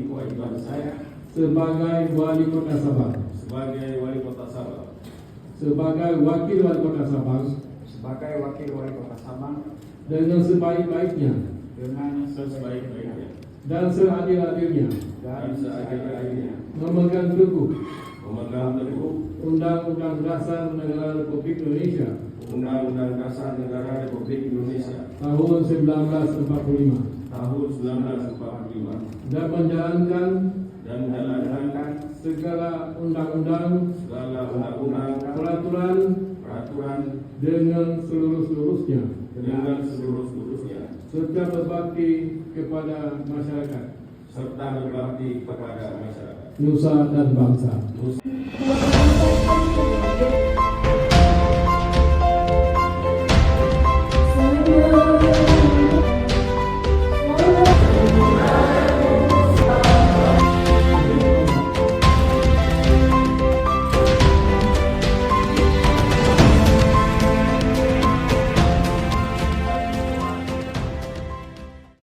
kewajiban saya sebagai Wali Kota Sabang, sebagai Wakil Wali Kota Sabang, dengan sebaik-baiknya dan seadil-adilnya memegang teguh Undang-Undang Dasar Negara Republik Indonesia tahun 1945 dan menjalankan segala undang-undang peraturan dengan seluruh-seluruhnya serta berbakti kepada masyarakat Nusa dan bangsa.